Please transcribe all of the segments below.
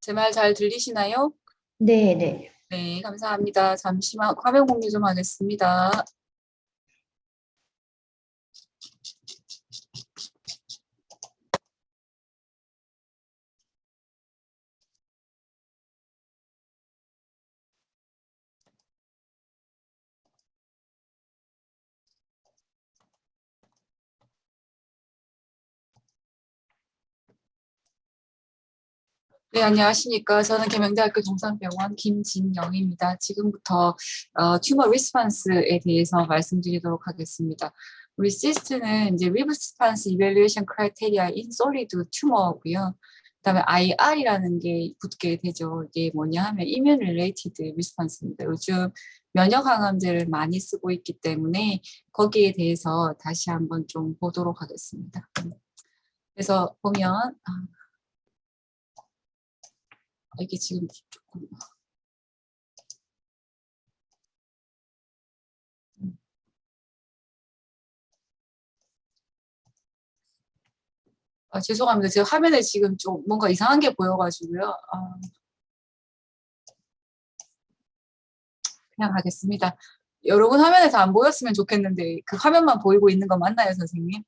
제 말 잘 들리시나요? 네, 네. 네, 감사합니다. 잠시만 화면 공유 좀 하겠습니다. 네, 안녕하십니까. 저는 계명대학교 동산병원 김진영입니다. 지금부터 튜머 리스판스에 대해서 말씀드리도록 하겠습니다. 우리 시스트는 이제 리스판스 이밸루에이션 크라이테리아 인 솔리드 튜머고요. 그다음에 IR이라는 게 붙게 되죠. 이게 뭐냐 하면 이뮨 릴레이티드 리스판스입니다. 요즘 면역 항암제를 많이 쓰고 있기 때문에 거기에 대해서 다시 한번 좀 보도록 하겠습니다. 그래서 보면 이게 지금 조금 죄송합니다. 제가 화면에 지금 좀 뭔가 이상한 게 보여가지고요. 그냥 하겠습니다. 여러분 화면에서 안 보였으면 좋겠는데 그 화면만 보이고 있는 거 맞나요, 선생님?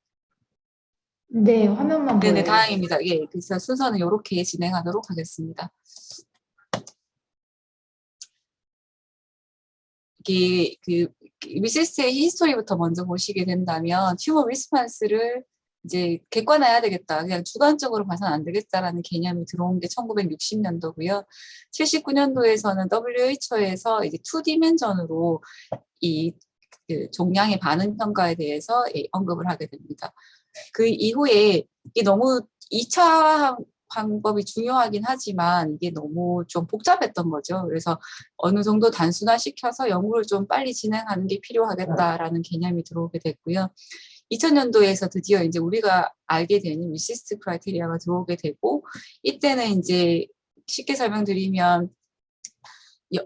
네, 화면만 네네, 보여요. 다행입니다. 예, 그래서 순서는 이렇게 진행하도록 하겠습니다. 이게 그 리세스의 히스토리부터 먼저 보시게 된다면 튜머 리스판스를 이제 객관화해야 되겠다. 그냥 주관적으로 봐서는 안 되겠다라는 개념이 들어온 게 1960년도고요. 79년도에서는 WHO에서 이제 2디멘전으로 그 종양의 반응 평가에 대해서 언급을 하게 됩니다. 그 이후에 이게 너무 2차 방법이 중요하긴 하지만 이게 너무 좀 복잡했던 거죠. 그래서 어느 정도 단순화시켜서 연구를 좀 빨리 진행하는 게 필요하겠다라는 개념이 들어오게 됐고요. 2000년도에서 드디어 이제 우리가 알게 되는 위시스트 크라이테리아가 들어오게 되고 이때는 이제 쉽게 설명드리면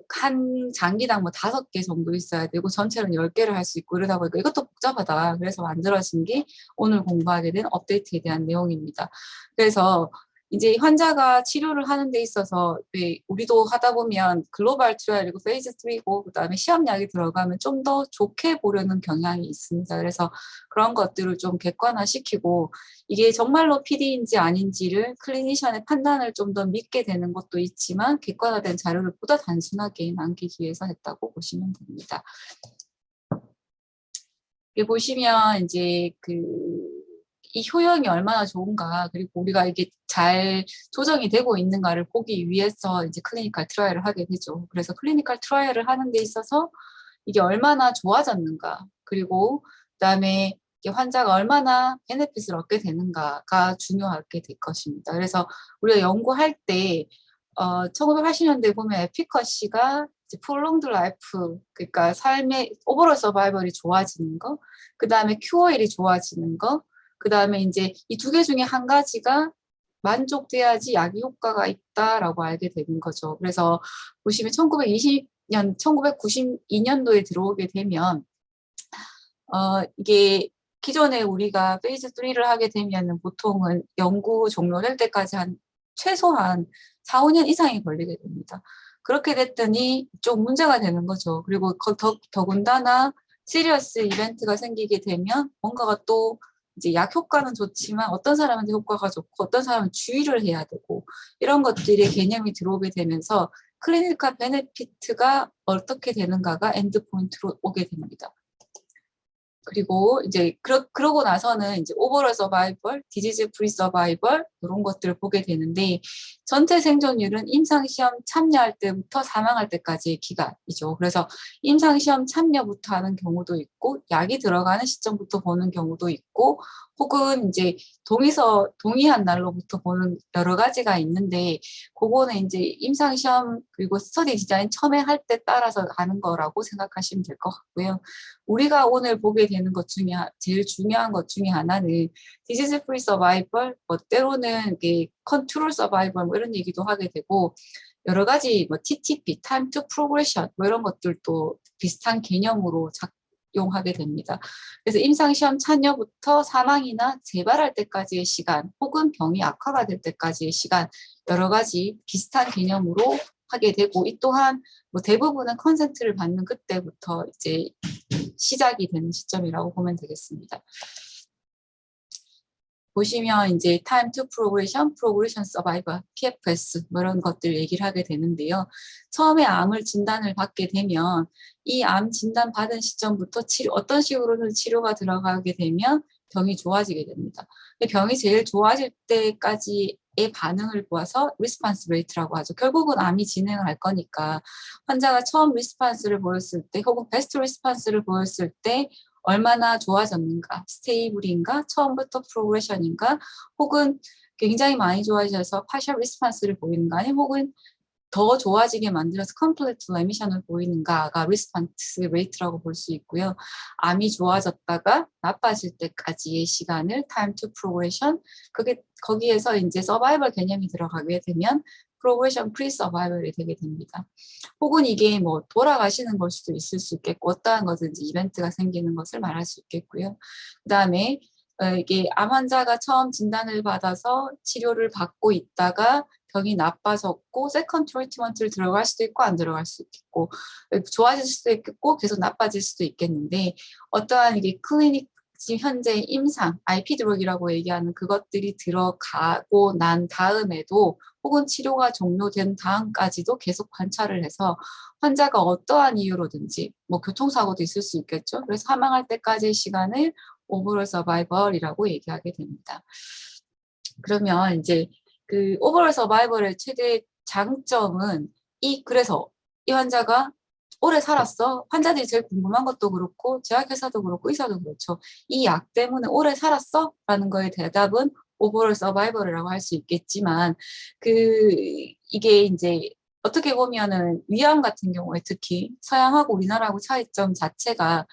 한 장기당 뭐 5개 정도 있어야 되고 전체는 10개를 할 수 있고 이러다 보니까 이것도 복잡하다. 그래서 만들어진 게 오늘 공부하게 된 업데이트에 대한 내용입니다. 그래서 이제 환자가 치료를 하는 데 있어서 우리도 하다 보면 글로벌 트라이얼이고 페이즈 3고 그다음에 시험약이 들어가면 좀 더 좋게 보려는 경향이 있습니다. 그래서 그런 것들을 좀 객관화시키고 이게 정말로 PD인지 아닌지를 클리니션의 판단을 좀 더 믿게 되는 것도 있지만 객관화된 자료를 보다 단순하게 남기기 위해서 했다고 보시면 됩니다. 여기 보시면 이제 이 효용이 얼마나 좋은가 그리고 우리가 이게 잘 조정이 되고 있는가를 보기 위해서 이제 클리니컬 트라이얼을 하게 되죠. 그래서 클리니컬 트라이얼을 하는 데 있어서 이게 얼마나 좋아졌는가 그리고 그다음에 환자가 얼마나 베네핏을 얻게 되는가가 중요하게 될 것입니다. 그래서 우리가 연구할 때 1980년대에 보면 에피커시가 프롤롱드 라이프 그러니까 삶의 오버롤 서바이벌이 좋아지는 거, 그 다음에 큐어일이 좋아지는 거, 그 다음에 이제 이 두 개 중에 한 가지가 만족돼야지 약이 효과가 있다라고 알게 되는 거죠. 그래서 보시면 1920년, 1992년도에 들어오게 되면 이게 기존에 우리가 페이즈 3를 하게 되면 보통은 연구 종료될 때까지 한 최소한 4, 5년 이상이 걸리게 됩니다. 그렇게 됐더니 좀 문제가 되는 거죠. 그리고 더군다나 시리어스 이벤트가 생기게 되면 뭔가가 또 이제 약 효과는 좋지만 어떤 사람한테 효과가 좋고 어떤 사람은 주의를 해야 되고 이런 것들의 개념이 들어오게 되면서 클리니컬 베네피트가 어떻게 되는가가 엔드 포인트로 오게 됩니다. 그리고 이제 그러고 나서는 이제 오버럴 서바이벌, 디지즈 프리 서바이벌 이런 것들을 보게 되는데 전체 생존율은 임상시험 참여할 때부터 사망할 때까지의 기간이죠. 그래서 임상시험 참여부터 하는 경우도 있고 약이 들어가는 시점부터 보는 경우도 있고 혹은 이제 동의한 날로부터 보는 여러 가지가 있는데 그거는 이제 임상시험 그리고 스터디 디자인 처음에 할 때 따라서 가는 거라고 생각하시면 될 것 같고요. 우리가 오늘 보게 되는 것 중에 제일 중요한 것 중에 하나는 디지즈 프리 서바이벌, 뭐 때로는 이게 컨트롤 서바이벌 뭐 이런 얘기도 하게 되고 여러 가지 뭐 TTP, 타임 투 프로그레션 뭐 이런 것들도 비슷한 개념으로 작용하게 됩니다. 그래서 임상시험 참여부터 사망이나 재발할 때까지의 시간 혹은 병이 악화가 될 때까지의 시간 여러 가지 비슷한 개념으로 하게 되고, 이 또한 뭐 대부분은 컨센트를 받는 그때부터 이제 시작이 되는 시점이라고 보면 되겠습니다. 보시면 이제 time to progression, progression survivor, PFS 뭐 이런 것들 얘기를 하게 되는데요. 처음에 암을 진단을 받게 되면 이 암 진단 받은 시점부터 어떤 식으로는 치료가 들어가게 되면 병이 좋아지게 됩니다. 근데 병이 제일 좋아질 때까지의 반응을 보아서 리스판스 레이트라고 하죠. 결국은 암이 진행을 할 거니까 환자가 처음 리스판스를 보였을 때 혹은 베스트 리스판스를 보였을 때 얼마나 좋아졌는가, 스테이블인가, 처음부터 프로그레션인가, 혹은 굉장히 많이 좋아져서 파셜 리스판스를 보이는가, 아니면 혹은 더 좋아지게 만들어서 컴플리트 레미션을 보이는가가 리스판스 레이트라고 볼 수 있고요. 암이 좋아졌다가 나빠질 때까지의 시간을 time to progression, 거기에서 이제 서바이벌 개념이 들어가게 되면 progression free survival이 되게 됩니다. 혹은 이게 뭐 돌아가시는 걸 수도 있을 수 있겠고, 어떠한 것든지 이벤트가 생기는 것을 말할 수 있겠고요. 그 다음에 이게 암 환자가 처음 진단을 받아서 치료를 받고 있다가 병이 나빠졌고 세컨 트리트먼트를 들어갈 수도 있고 안 들어갈 수도 있고, 좋아질 수도 있겠고 계속 나빠질 수도 있겠는데, 어떠한 이게 클리닉 지금 현재 임상, IP 드럭이라고 얘기하는 그것들이 들어가고 난 다음에도 혹은 치료가 종료된 다음까지도 계속 관찰을 해서 환자가 어떠한 이유로든지 뭐 교통사고도 있을 수 있겠죠. 그래서 사망할 때까지의 시간을 오버롤 서바이벌이라고 얘기하게 됩니다. 그러면 이제 그 오버롤 서바이벌의 최대 장점은 그래서 이 환자가 오래 살았어. 환자들이 제일 궁금한 것도 그렇고 제약회사도 그렇고 의사도 그렇죠. 이 약 때문에 오래 살았어? 라는 거에 대답은 오버롤 서바이벌이라고 할 수 있겠지만, 이게 이제 어떻게 보면은 위암 같은 경우에 특히 서양하고 우리나라하고 차이점 자체가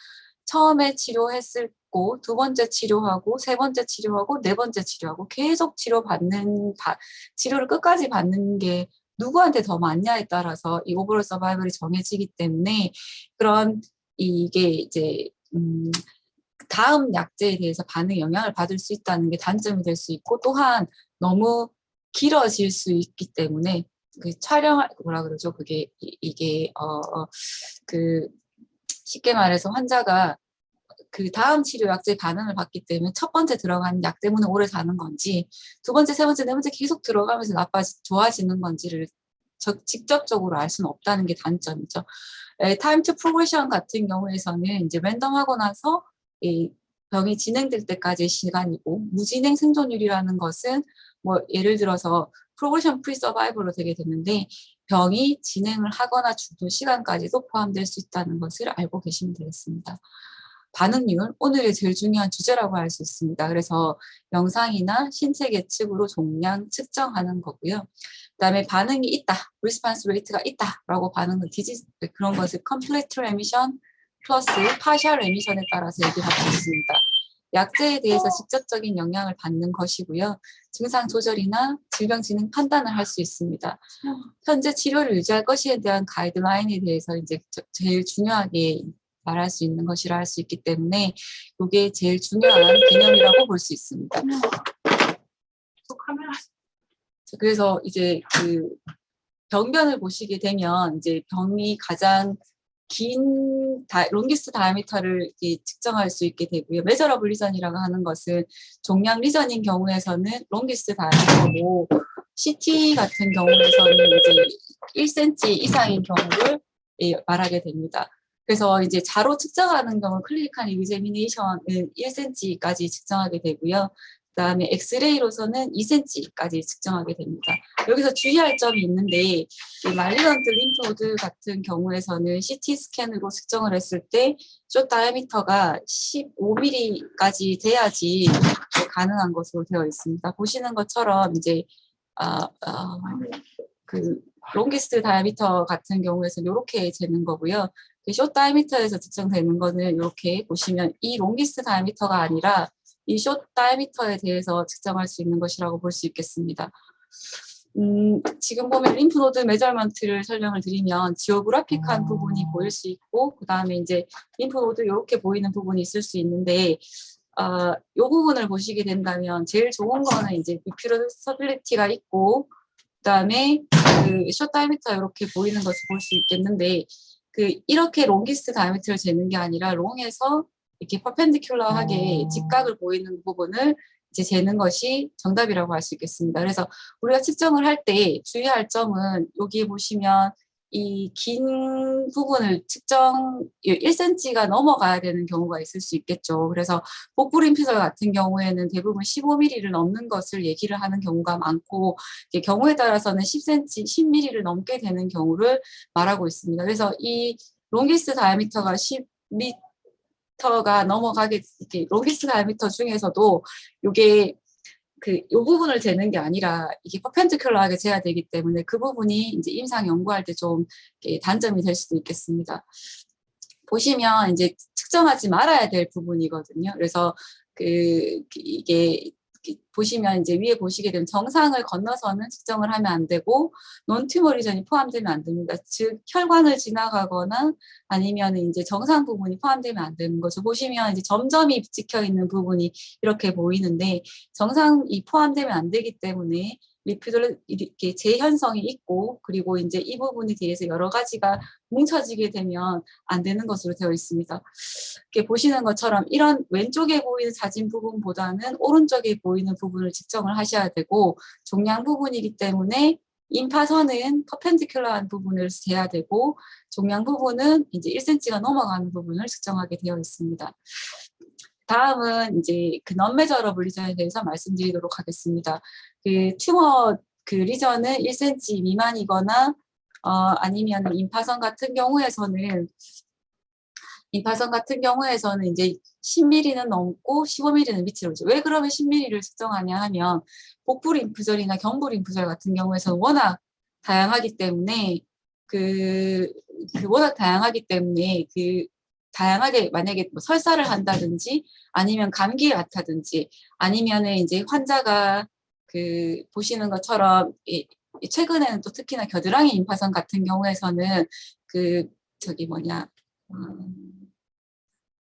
처음에 치료했을 고 두 번째 치료하고 세 번째 치료하고 네 번째 치료하고 계속 치료를 끝까지 받는 게 누구한테 더 많냐에 따라서 이 오버롤 서바이벌이 정해지기 때문에, 그런 이게 이제 다음 약제에 대해서 반응 영향을 받을 수 있다는 게 단점이 될 수 있고, 또한 너무 길어질 수 있기 때문에 뭐라 그러죠? 이게 쉽게 말해서 환자가 그 다음 치료 약제 반응을 받기 때문에 첫 번째 들어간 약 때문에 오래 사는 건지 두 번째, 세 번째, 네 번째 계속 들어가면서 좋아지는 건지를 직접적으로 알 수는 없다는 게 단점이죠. 타임 투 프로그레션 같은 경우에서는 이제 랜덤하고 나서 이 병이 진행될 때까지의 시간이고, 무진행 생존율이라는 것은 뭐 예를 들어서 프로그레션 프리 서바이벌로 되게 되는데 병이 진행을 하거나 죽는 시간까지도 포함될 수 있다는 것을 알고 계시면 되겠습니다. 반응률, 오늘의 제일 중요한 주제라고 할 수 있습니다. 그래서 영상이나 신체 계측으로 종량 측정하는 거고요. 그다음에 반응이 있다, 리스판스 레이트가 있다라고 그런 것을 컴플리트 레미션 플러스 파셜 레미션에 따라서 얘기할 수 있습니다. 약제에 대해서 직접적인 영향을 받는 것이고요. 증상 조절이나 질병 진행 판단을 할 수 있습니다. 현재 치료를 유지할 것에 대한 가이드라인에 대해서 이제 제일 중요하게 말할 수 있는 것이라 할 수 있기 때문에 이게 제일 중요한 개념이라고 볼 수 있습니다. 그래서 이제 그 병변을 보시게 되면 이제 병이 가장 긴 롱기스트 다이아미터를 측정할 수 있게 되고요. 메저러블 리전이라고 하는 것은 종양 리전인 경우에서는 롱기스트 다이아미터고, CT 같은 경우에서는 이제 1cm 이상인 경우를 말하게 됩니다. 그래서 이제 자로 측정하는 경우 클리니컬 이그제미네이션은 1cm까지 측정하게 되고요. 그다음에 엑스레이로서는 2cm까지 측정하게 됩니다. 여기서 주의할 점이 있는데, 이 말리넌트 림프노드 같은 경우에서는 CT 스캔으로 측정을 했을 때 숏 다이아미터가 15mm까지 돼야지 가능한 것으로 되어 있습니다. 보시는 것처럼 이제 그 롱기스트 다이아미터 같은 경우에서는 이렇게 재는 거고요. 숏 다이아미터에서 측정되는 거는 이렇게 보시면 이 롱기스트 다이아미터가 아니라 이 숏 다이아미터에 대해서 측정할 수 있는 것이라고 볼 수 있겠습니다. 지금 보면 림프노드 메저먼트를 설명을 드리면 지오그래픽한 부분이 보일 수 있고, 그 다음에 이제 림프노드 이렇게 보이는 부분이 있을 수 있는데, 이 부분을 보시게 된다면 제일 좋은 거는 이제 리퓨러서빌리티가 있고, 그다음에 숏 다이미터 이렇게 보이는 것을 볼 수 있겠는데 이렇게 롱기스트 다이미터를 재는 게 아니라 롱에서 이렇게 퍼펜디큘러하게 직각을 보이는 부분을 이제 재는 것이 정답이라고 할 수 있겠습니다. 그래서 우리가 측정을 할 때 주의할 점은 여기 보시면 이 긴 부분을 측정 1cm가 넘어가야 되는 경우가 있을 수 있겠죠. 그래서 복부림 피설 같은 경우에는 대부분 15mm를 넘는 것을 얘기를 하는 경우가 많고 경우에 따라서는 10cm, 10mm를 넘게 되는 경우를 말하고 있습니다. 그래서 이 롱기스트 다이아미터가 10m가 넘어가게 이렇게 롱기스트 다이아미터 중에서도 요게 요 부분을 재는 게 아니라 이게 퍼펜디큘러하게 재야 되기 때문에 그 부분이 이제 임상 연구할 때 좀 단점이 될 수도 있겠습니다. 보시면 이제 측정하지 말아야 될 부분이거든요. 그래서 이게 보시면 이제 위에 보시게 되면 정상을 건너서는 측정을 하면 안 되고 논튜머 리전이 포함되면 안 됩니다. 즉 혈관을 지나가거나 아니면 이제 정상 부분이 포함되면 안 되는 거죠. 보시면 이제 점점이 찍혀 있는 부분이 이렇게 보이는데 정상이 포함되면 안 되기 때문에 리피드를 이렇게 재현성이 있고 그리고 이제 이 부분에 대해서 여러 가지가 뭉쳐지게 되면 안 되는 것으로 되어 있습니다. 이렇게 보시는 것처럼 이런 왼쪽에 보이는 사진 부분보다는 오른쪽에 보이는 부분을 측정을 하셔야 되고 종양 부분이기 때문에 임파선은 퍼펜디큘러한 부분을 재야 되고 종양 부분은 이제 1cm가 넘어가는 부분을 측정하게 되어 있습니다. 다음은 이제 non-measurable 리전에 대해서 말씀드리도록 하겠습니다. 튜머 리전은 1cm 미만이거나 아니면 임파선 같은 경우에서는 이제 10mm는 넘고 15mm는 밑으로 오죠. 왜 그러면 10mm를 측정하냐 하면 복부 림프절이나 경부 림프절 같은 경우에서는 워낙 다양하기 때문에 다양하게 만약에 뭐 설사를 한다든지 아니면 감기를 앓다든지 아니면은 이제 환자가 보시는 것처럼 최근에는 또 특히나 겨드랑이 임파선 같은 경우에서는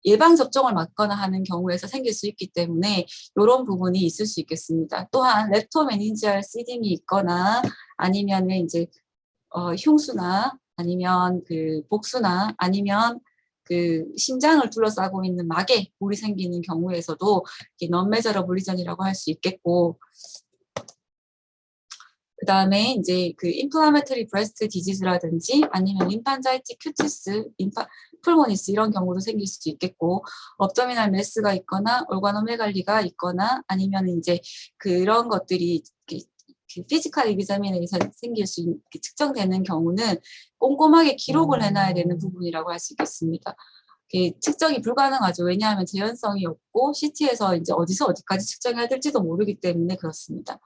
예방 접종을 맞거나 하는 경우에서 생길 수 있기 때문에 이런 부분이 있을 수 있겠습니다. 또한 렙토메닌지얼 시딩이 있거나 아니면은 이제 흉수나 아니면 복수나 아니면 심장을 둘러싸고 있는 막에 물이 생기는 경우에서도 non-measurable 리전이라고 할 수 있겠고 그 다음에 이제 인플라메터리 브레스트 디지즈라든지 아니면 림판자이티 큐티스, 풀모니스 이런 경우도 생길 수 있겠고 업도미널 메스가 있거나 올가노메갈리가 있거나 아니면 이제 그런 것들이 피지컬 이그자민에서 생길 수 있는 측정되는 경우는 꼼꼼하게 기록을 해놔야 되는 부분이라고 할 수 있겠습니다. 측정이 불가능하죠. 왜냐하면 재현성이 없고 CT에서 이제 어디서 어디까지 측정해야 될지도 모르기 때문에 그렇습니다.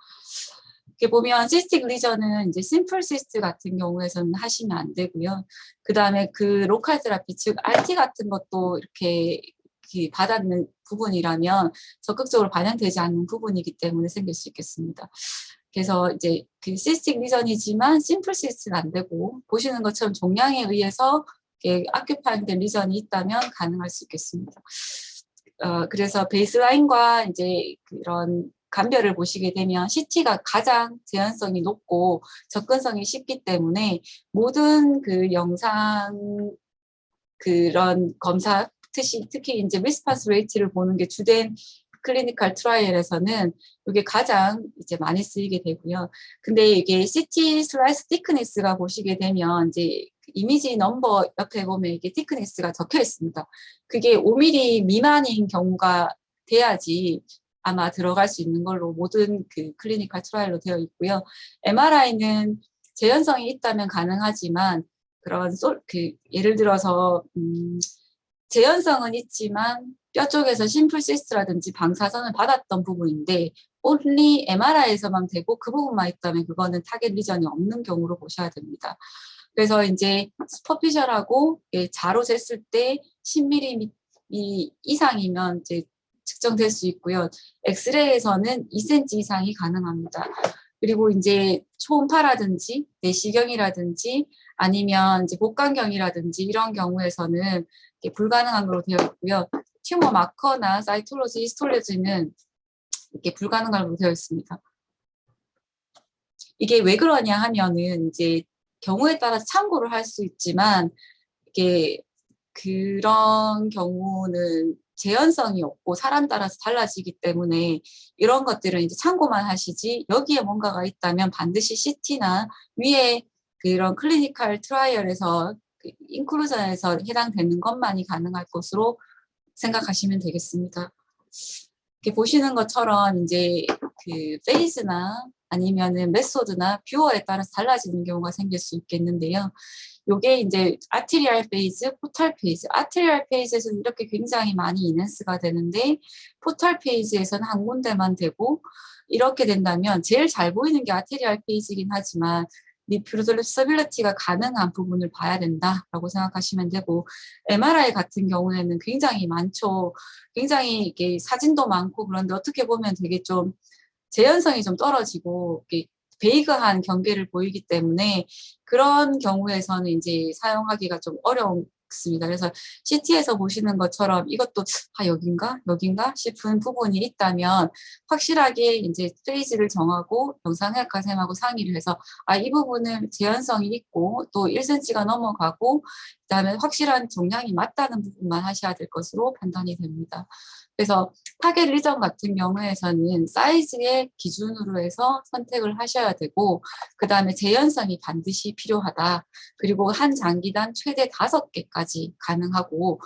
이렇게 보면 시스틱 리전은 이제 심플 시스트 같은 경우에서는 하시면 안 되고요. 그 다음에 로컬 테라피 즉 RT 같은 것도 이렇게 받았는 부분이라면 적극적으로 반영되지 않는 부분이기 때문에 생길 수 있겠습니다. 그래서 이제 시스틱 리전이지만 심플 시스트는 안 되고 보시는 것처럼 종양에 의해서 아큐파잉된 리전이 있다면 가능할 수 있겠습니다. 그래서 베이스라인과 이제 그런 감별을 보시게 되면 CT가 가장 재현성이 높고 접근성이 쉽기 때문에 모든 영상 그런 검사 특히 이제 리스폰스 레이트를 보는 게 주된 클리니컬 트라이얼에서는 이게 가장 이제 많이 쓰이게 되고요. 근데 이게 CT 슬라이스 티크니스가 보시게 되면 이제 이미지 넘버 옆에 보면 이게 티크니스가 적혀 있습니다. 그게 5mm 미만인 경우가 돼야지 아마 들어갈 수 있는 걸로 모든 클리니컬 트라이얼로 되어 있고요. MRI는 재현성이 있다면 가능하지만 그런 예를 들어서 재현성은 있지만 뼈 쪽에서 심플 시스트라든지 방사선을 받았던 부분인데 only MRI에서만 되고 그 부분만 있다면 그거는 타겟 리전이 없는 경우로 보셔야 됩니다. 그래서 이제 슈퍼피셜하고 자로 쟀을 때 10mm 이상이면 이제 측정될 수 있고요. 엑스레이에서는 2cm 이상이 가능합니다. 그리고 이제 초음파라든지 내시경이라든지 아니면 이제 복강경이라든지 이런 경우에서는 불가능한 걸로 되어 있고요. 튜머 마커나 사이톨로지, 히스톨로지는 이렇게 불가능한 걸로 되어 있습니다. 이게 왜 그러냐 하면은 이제 경우에 따라서 참고를 할 수 있지만 이게 그런 경우는 재현성이 없고 사람 따라서 달라지기 때문에 이런 것들은 이제 참고만 하시지 여기에 뭔가가 있다면 반드시 CT나 위에 그런 클리니컬 트라이얼에서 인클루전에서 해당되는 것만이 가능할 것으로 생각하시면 되겠습니다. 이렇게 보시는 것처럼 이제 그 페이즈나 아니면은 메소드나 뷰어에 따라서 달라지는 경우가 생길 수 있겠는데요. 요게 이제 아트리얼 페이즈, 포털 페이즈. 아트리얼 페이지에서는 이렇게 굉장히 많이 이넨스가 되는데 포털 페이지에서는 한 군데만 되고 이렇게 된다면 제일 잘 보이는 게 아트리얼 페이지이긴 하지만 리프로듀서빌리티가 가능한 부분을 봐야 된다라고 생각하시면 되고 MRI 같은 경우에는 굉장히 많죠. 굉장히 이게 사진도 많고 그런데 어떻게 보면 되게 좀 재현성이 좀 떨어지고 이렇게 베이그한 경계를 보이기 때문에 그런 경우에서는 이제 사용하기가 좀 어렵습니다. 그래서 CT에서 보시는 것처럼 이것도 여긴가 싶은 부분이 있다면 확실하게 이제 페이지를 정하고 영상의학과 선생님하고 상의를 해서 이 부분은 재현성이 있고 또 1cm가 넘어가고 그다음에 확실한 종양이 맞다는 부분만 하셔야 될 것으로 판단이 됩니다. 그래서 타겟 리전 같은 경우에서는 사이즈의 기준으로 해서 선택을 하셔야 되고 그 다음에 재현성이 반드시 필요하다. 그리고 한 장기당 최대 5개까지 가능하고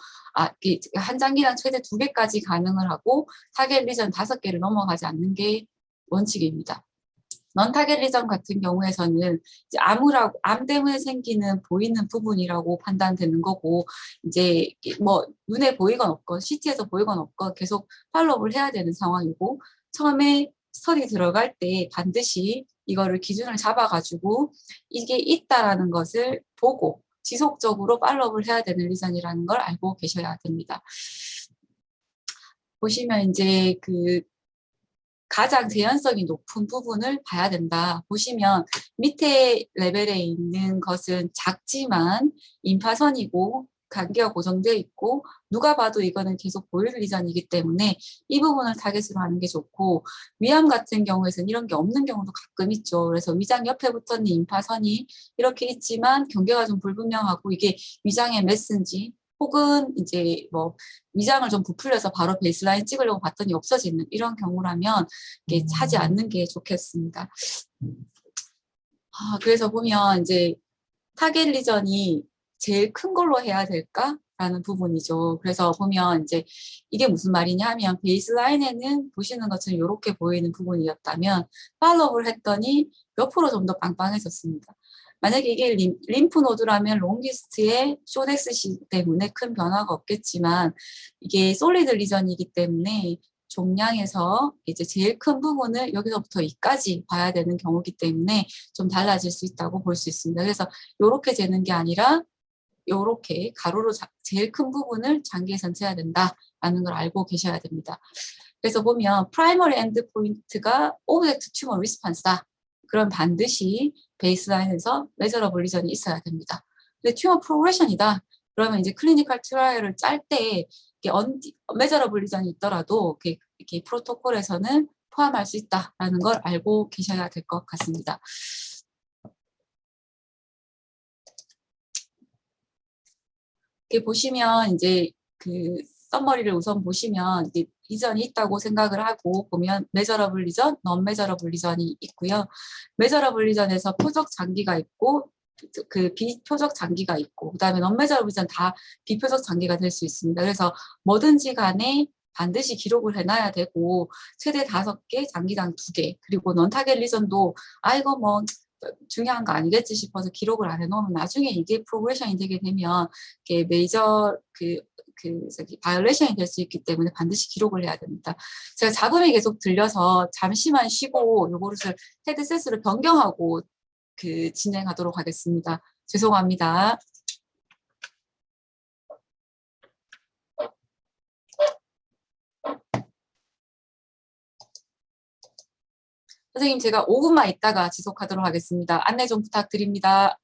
한 장기당 최대 2개까지 가능을 하고 타겟 리전 5개를 넘어가지 않는 게 원칙입니다. 넌 타겟 리전 같은 경우에서는 이제 암 때문에 생기는 보이는 부분이라고 판단되는 거고 이제 뭐 눈에 보이건 없건 CT에서 보이건 없건 계속 팔로우를 해야 되는 상황이고 처음에 스터디 들어갈 때 반드시 이거를 기준을 잡아가지고 이게 있다라는 것을 보고 지속적으로 팔로우를 해야 되는 리전이라는 걸 알고 계셔야 됩니다. 보시면 이제 그 가장 재현성이 높은 부분을 봐야 된다. 보시면 밑에 레벨에 있는 것은 작지만 임파선이고 간격가 고정되어 있고 누가 봐도 이거는 계속 보일 리전이기 때문에 이 부분을 타겟으로 하는 게 좋고 위암 같은 경우에는 이런 게 없는 경우도 가끔 있죠. 그래서 위장 옆에 붙었는 임파선이 이렇게 있지만 경계가 좀 불분명하고 이게 위장의 메스인지 혹은 이제 뭐 위장을 좀 부풀려서 바로 베이스라인 찍으려고 봤더니 없어지는 이런 경우라면 이게 하지 않는 게 좋겠습니다. 그래서 보면 이제 타겟 리전이 제일 큰 걸로 해야 될까라는 부분이죠. 그래서 보면 이제 이게 무슨 말이냐 하면 베이스라인에는 보시는 것처럼 이렇게 보이는 부분이었다면 팔로우를 했더니 몇 프로 좀 더 빵빵해졌습니다. 만약에 이게 림프 노드라면 롱기스트의 쇼덱스시 때문에 큰 변화가 없겠지만 이게 솔리드 리전이기 때문에 종양에서 이제 제일 큰 부분을 여기서부터 이까지 봐야 되는 경우이기 때문에 좀 달라질 수 있다고 볼 수 있습니다. 그래서 이렇게 재는 게 아니라 이렇게 가로로 제일 큰 부분을 장기에선 재야 된다라는 걸 알고 계셔야 됩니다. 그래서 보면 프라이머리 엔드 포인트가 오브젝트 튜머 리스판스다. 그럼 반드시 베이스라인에서 메저러블 리전이 있어야 됩니다. 근데 튜머 프로그레션이다. 그러면 이제 클리니컬 트라이얼을 짤 때 메저러블 리전이 있더라도 이렇게 프로토콜에서는 포함할 수 있다라는 걸 알고 계셔야 될 것 같습니다. 이렇게 보시면 이제 그 썸머리를 우선 보시면 이제 리전이 있다고 생각을 하고 보면 메저러블 리전, 넌 메저러블 리전이 있고요. 메저러블 리전에서 표적 장기가 있고 그 비표적 장기가 있고 그다음에 넌 메저러블 리전 다 비표적 장기가 될 수 있습니다. 그래서 뭐든지 간에 반드시 기록을 해놔야 되고 최대 5개, 장기당 2개 그리고 넌 타겟 리전도 이거 뭐 중요한 거 아니겠지 싶어서 기록을 안 해놓으면 나중에 이게 프로그레션이 되게 되면 이게 메이저 바이올레이션이 될 수 있기 때문에 반드시 기록을 해야 됩니다. 제가 잡음이 계속 들려서 잠시만 쉬고 요거를 헤드셋으로 변경하고 진행하도록 하겠습니다. 죄송합니다. 선생님 제가 5분만 있다가 지속하도록 하겠습니다. 안내 좀 부탁드립니다.